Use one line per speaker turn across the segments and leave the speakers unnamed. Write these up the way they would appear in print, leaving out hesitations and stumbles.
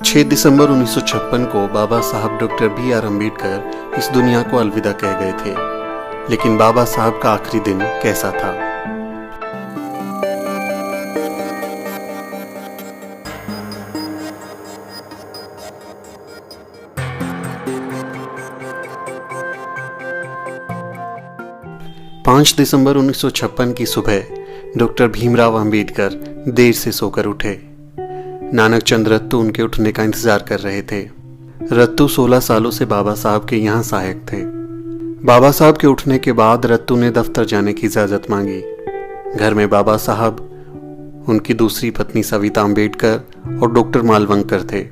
6 दिसंबर 1956 को बाबा साहब doctor B.R. Ambedkar इस दुनिया को अलविदा कह गए थे। लेकिन बाबा साहब का आखिरी दिन कैसा था? पाँच दिसंबर 1956 की सुबह डॉक्टर भीमराव अंबेडकर देर से सोकर उठे। नानक चंद रत्तू उनके उठने का इंतजार कर रहे थे। रत्तू 16 सालों से बाबा साहब के यहाँ सहायक थे। बाबा साहब के उठने के बाद रत्तू ने दफ्तर जाने की इजाज़त मांगी। घर में बाबा साहब, उनकी दूसरी पत्नी सविता अंबेडकर और डॉक्टर मालवंकर थे।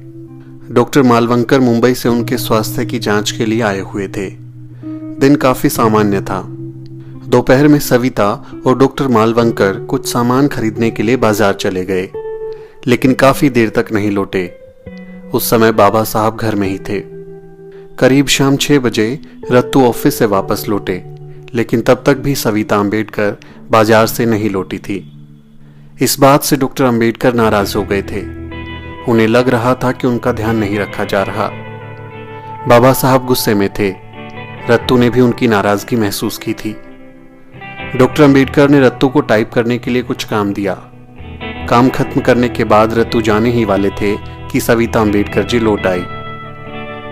डॉक्टर मालवंकर मुंबई से उनके स्वास्थ्य की जांच के लिए आए हुए थे। दिन काफ़ी सामान्य था। दोपहर में सविता और डॉक्टर मालवंकर कुछ सामान खरीदने के लिए बाजार चले गए, लेकिन काफी देर तक नहीं लौटे। उस समय बाबा साहब घर में ही थे। करीब शाम 6 बजे रत्तू ऑफिस से वापस लौटे, लेकिन तब तक भी सविता अंबेडकर बाजार से नहीं लौटी थी। इस बात से डॉक्टर अंबेडकर नाराज हो गए थे। उन्हें लग रहा था कि उनका ध्यान नहीं रखा जा रहा। बाबा साहब गुस्से में थे। रत्तू ने भी उनकी नाराजगी महसूस की थी। डॉक्टर अंबेडकर ने रत्तू को टाइप करने के लिए कुछ काम दिया। काम खत्म करने के बाद रत्तू जाने ही वाले थे कि सविता अंबेडकर जी लौट आई।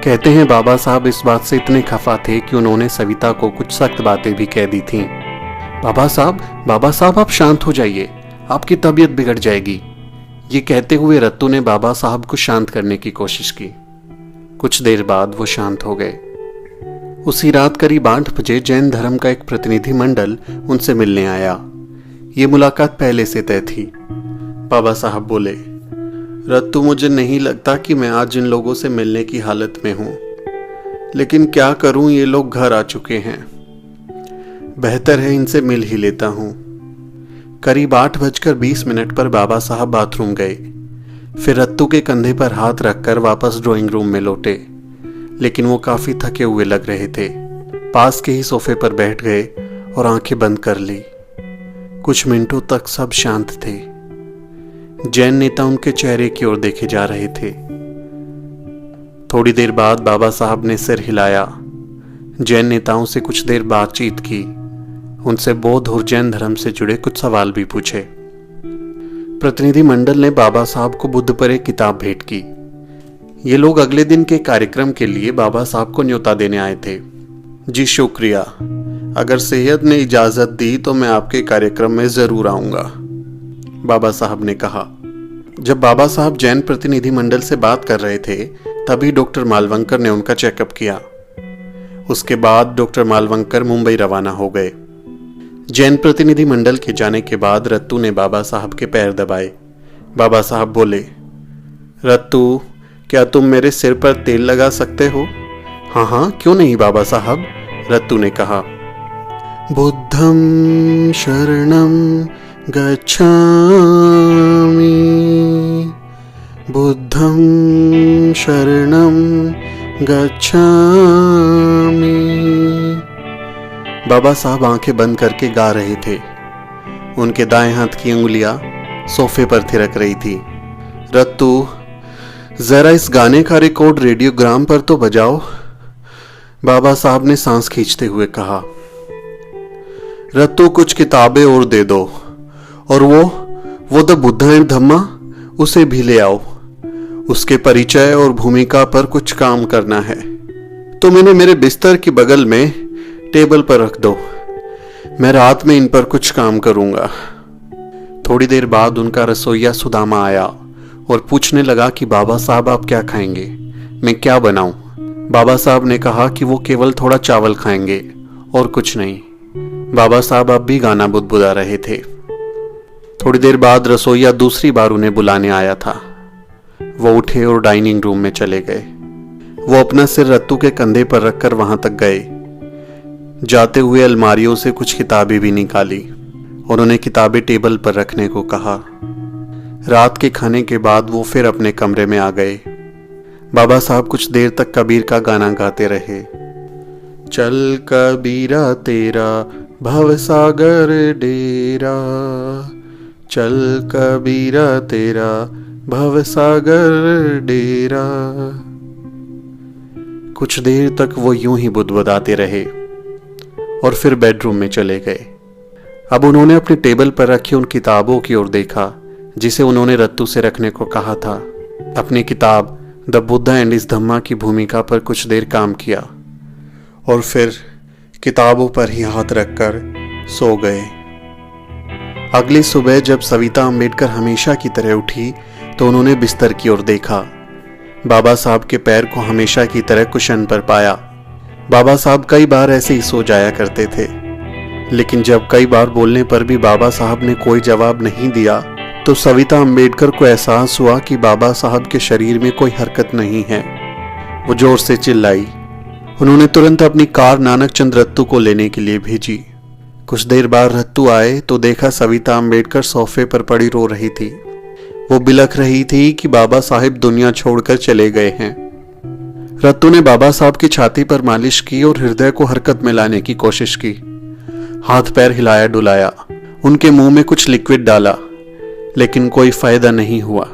कहते हैं बाबा साहब इस बात से इतने खफा थे कि उन्होंने सविता को कुछ सख्त बातें भी कह दी थीं। बाबा साहब आप शांत हो जाइए, आपकी तबीयत बिगड़ जाएगी। ये कहते हुए रत्तू ने बाबा साहब को शांत करने की कोशिश की। कुछ देर बाद वो शांत हो गए। उसी रात करीब 8 बजे जैन धर्म का एक प्रतिनिधि मंडल उनसे मिलने आया। ये मुलाकात पहले से तय थी। बाबा साहब बोले, रत्तू, मुझे नहीं लगता कि मैं आज इन लोगों से मिलने की हालत में हूं, लेकिन क्या करूं, ये लोग घर आ चुके हैं। बेहतर है इनसे मिल ही लेता हूं। करीब 8:20 पर बाबा साहब बाथरूम गए। फिर रत्तू के कंधे पर हाथ रखकर वापस ड्राइंग रूम में लौटे, लेकिन वो काफी थके हुए लग रहे थे। पास के ही सोफे पर बैठ गए और आंखें बंद कर ली। कुछ मिनटों तक सब शांत थे। जैन नेता उनके चेहरे की ओर देखे जा रहे थे। थोड़ी देर बाद बाबा साहब ने सिर हिलाया। जैन नेताओं से कुछ देर बातचीत की। उनसे बौद्ध और जैन धर्म से जुड़े कुछ सवाल भी पूछे। प्रतिनिधि मंडल ने बाबा साहब को बुद्ध पर एक किताब भेंट की। ये लोग अगले दिन के कार्यक्रम के लिए बाबा साहब को न्योता देने आए थे। जी शुक्रिया, अगर सेहत ने इजाजत दी तो मैं आपके कार्यक्रम में जरूर आऊंगा, बाबा साहब ने कहा। जब बाबा साहब जैन प्रतिनिधि मंडल से बात कर रहे थे, तभी डॉक्टर मालवंकर ने उनका चेकअप किया। उसके बाद डॉक्टर मालवंकर मुंबई रवाना हो गए। जैन प्रतिनिधि मंडल के जाने के बाद रत्तू ने बाबा साहब के पैर दबाए। बाबा साहब बोले, रत्तू, क्या तुम मेरे सिर पर तेल लगा सकते हो? हाँ, क्यों नहीं बाबा साहब, रत्तू ने कहा। बुद्धं शरणं गच्छामि, बुद्धं शरणं गच्छामि। बाबा साहब आंखें बंद करके गा रहे थे। उनके दाएं हाथ की उंगलियां सोफे पर थिरक रही थी। रत्तू, जरा इस गाने का रिकॉर्ड रेडियोग्राम पर तो बजाओ, बाबा साहब ने सांस खींचते हुए कहा। रत्तू, कुछ किताबें और दे दो, और वो द बुद्धा एंड धम्मा, उसे भी ले आओ। उसके परिचय और भूमिका पर कुछ काम करना है। तुम इन्हें मेरे बिस्तर की बगल में टेबल पर रख दो। मैं रात में इन पर कुछ काम करूंगा। थोड़ी देर बाद उनका रसोइया सुदामा आया और पूछने लगा कि बाबा साहब आप क्या खाएंगे, मैं क्या बनाऊं? बाबा साहब ने कहा कि वो केवल थोड़ा चावल खाएंगे और कुछ नहीं। बाबा साहब अब भी गाना बुदबुदा रहे थे। थोड़ी देर बाद रसोइया दूसरी बार उन्हें बुलाने आया था। वो उठे और डाइनिंग रूम में चले गए। वो अपना सिर रत्तू के कंधे पर रखकर वहां तक गए। जाते हुए अलमारियों से कुछ किताबें भी निकाली और उन्हें किताबें टेबल पर रखने को कहा। रात के खाने के बाद वो फिर अपने कमरे में आ गए। बाबा साहब कुछ देर तक कबीर का गाना गाते रहे। चल कबीरा तेरा भवसागर डेरा, चल कबीरा तेरा भवसागर डेरा। कुछ देर तक वो यूं ही बुदबुदाते रहे और फिर बेडरूम में चले गए। अब उन्होंने अपने टेबल पर रखी उन किताबों की ओर देखा जिसे उन्होंने रत्तू से रखने को कहा था। अपनी किताब द बुद्धा एंड हिज धम्मा की भूमिका पर कुछ देर काम किया और फिर किताबों पर ही हाथ रखकर सो गए। अगली सुबह जब सविता अम्बेडकर हमेशा की तरह उठी तो उन्होंने बिस्तर की ओर देखा। बाबा साहब के पैर को हमेशा की तरह कुशन पर पाया। बाबा साहब कई बार ऐसे ही सो जाया करते थे, लेकिन जब कई बार बोलने पर भी बाबा साहब ने कोई जवाब नहीं दिया तो सविता अम्बेडकर को एहसास हुआ कि बाबा साहब के शरीर में कोई हरकत नहीं है। वो जोर से चिल्लाई। उन्होंने तुरंत अपनी कार नानक चंद रत्तू को लेने के लिए भेजी। कुछ देर बाद रत्तू आए तो देखा सविता अम्बेडकर सोफे पर पड़ी रो रही थी। वो बिलख रही थी कि बाबा साहब दुनिया छोड़कर चले गए हैं। रत्तू ने बाबा साहब की छाती पर मालिश की और हृदय को हरकत में लाने की कोशिश की। हाथ पैर हिलाया डुलाया, उनके मुंह में कुछ लिक्विड डाला, लेकिन कोई फायदा नहीं हुआ।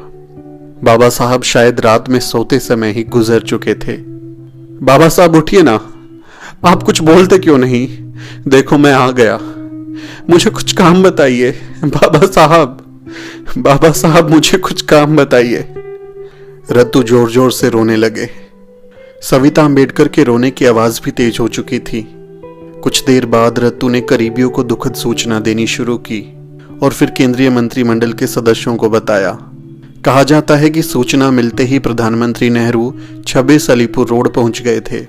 बाबा साहब शायद रात में सोते समय ही गुजर चुके थे। बाबा साहब उठिए ना, आप कुछ बोलते क्यों नहीं? देखो मैं आ गया, मुझे कुछ काम बताइए। बाबा साहब मुझे कुछ काम बताइए। रत्तू जोर जोर से रोने लगे। सविता अम्बेडकर के रोने की आवाज भी तेज हो चुकी थी। कुछ देर बाद रत्तू ने करीबियों को दुखद सूचना देनी शुरू की और फिर केंद्रीय मंत्रिमंडल के सदस्यों को बताया। कहा जाता है कि सूचना मिलते ही प्रधानमंत्री नेहरू 26 अलीपुर रोड पहुंच गए थे।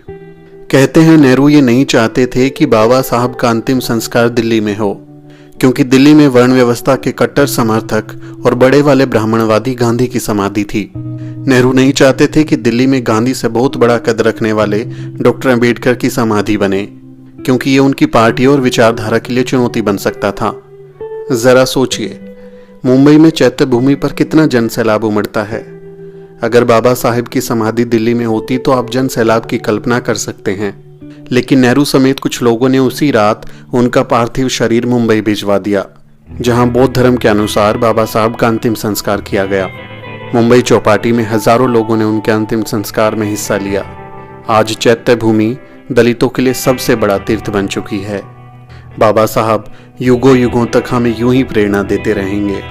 कहते हैं नेहरू ये नहीं चाहते थे कि बाबा साहब का अंतिम संस्कार दिल्ली में हो, क्योंकि दिल्ली में वर्ण व्यवस्था के कट्टर समर्थक और बड़े वाले ब्राह्मणवादी गांधी की समाधि थी। नेहरू नहीं चाहते थे कि दिल्ली में गांधी से बहुत बड़ा कद रखने वाले डॉक्टर अम्बेडकर की समाधि बने, क्योंकि ये उनकी पार्टी और विचारधारा के लिए चुनौती बन सकता था। जरा सोचिए, मुंबई में चैत्य भूमि पर कितना जन सैलाब उमड़ता है। अगर बाबा साहब की समाधि दिल्ली में होती तो आप जन सैलाब की कल्पना कर सकते हैं। लेकिन नेहरू समेत कुछ लोगों ने उसी रात उनका पार्थिव शरीर मुंबई भिजवा दिया, जहां बौद्ध धर्म के अनुसार बाबा साहब का अंतिम संस्कार किया गया। मुंबई चौपाटी में हजारों लोगों ने उनके अंतिम संस्कार में हिस्सा लिया। आज चैत्य भूमि दलितों के लिए सबसे बड़ा तीर्थ बन चुकी है। बाबा साहब युगों युगों तक हमें यूं ही प्रेरणा देते रहेंगे।